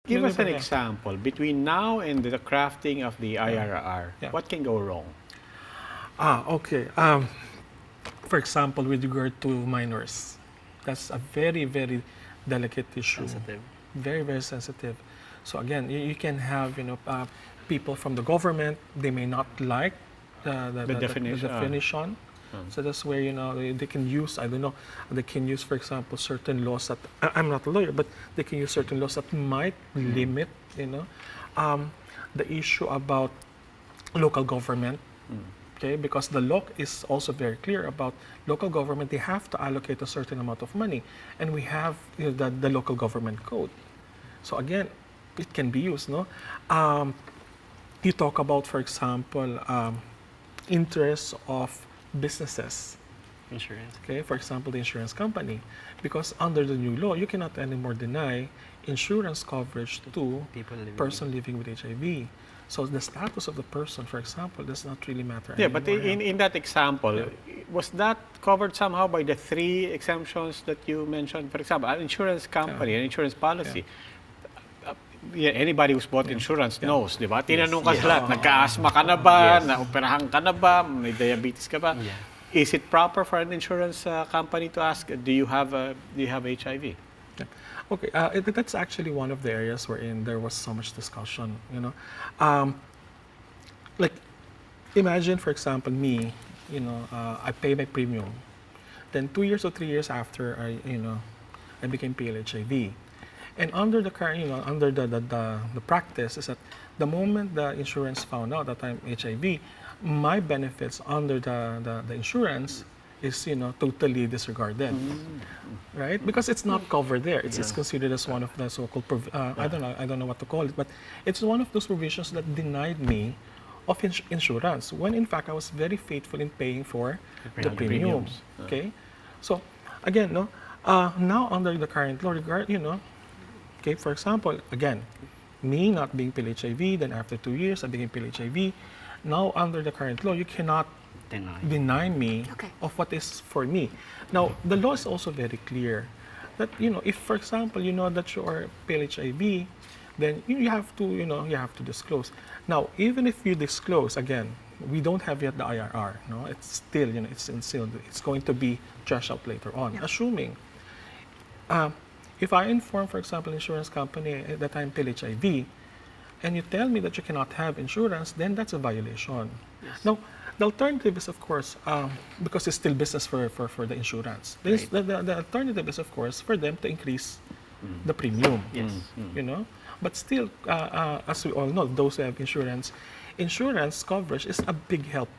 Give us an example. Between now and the crafting of the IRR, what can go wrong? Okay. For example, with regard to minors, that's a very, very delicate issue. Sensitive. Very, very sensitive. So again, you can have people from the government. They may not like the definition. So that's where they can use, I don't know, they can use, for example, certain laws that I'm not a lawyer, but they can use certain laws that might limit the issue about local government. Okay, because the law is also very clear about local government. They have to allocate a certain amount of money, and we have the local government code. So again, it can be used. You talk about, for example, interests of businesses. Insurance. Okay, for example, the insurance company, because under the new law, you cannot anymore deny insurance coverage to person living with HIV. So the status of the person, for example, does not really matter anymore. But in that example, was that covered somehow by the 3 exemptions that you mentioned? For example, an insurance company, an insurance policy. Anybody who's bought insurance knows, di ba? Tinanong ka lahat, nagka-asthma ka na ba? Naoperahan ka na ba? May diabetes ka ba? Is it proper for an insurance company to ask, do you have HIV? Okay, that's actually one of the areas wherein there was so much discussion. Like, imagine, for example, me. I pay my premium. Then 2 years or 3 years after, I became PLHIV. And under the current, under the practice is that the moment the insurance found out that I'm HIV, my benefits under the insurance is totally disregarded, right? Because it's not covered there. It's considered as one of the so-called I don't know what to call it, but it's one of those provisions that denied me of insurance when in fact I was very faithful in paying for the premiums. Okay, so again, now under the current law, okay, for example, again, me not being PLHIV, then after 2 years I became PLHIV. Now under the current law, you cannot deny me of what is for me. Now, the law is also very clear that, if, for example, you know that you are PLHIV, then you have to disclose. Now, even if you disclose, again, we don't have yet the IRR. No, it's still, it's going to be trashed out later on. Assuming, if I inform, for example, insurance company that I'm PLHIV, and you tell me that you cannot have insurance, then that's a violation. Now, the alternative is, of course, because it's still business for the insurance. The alternative is, of course, for them to increase the premium. But still, as we all know, those who have insurance coverage is a big help.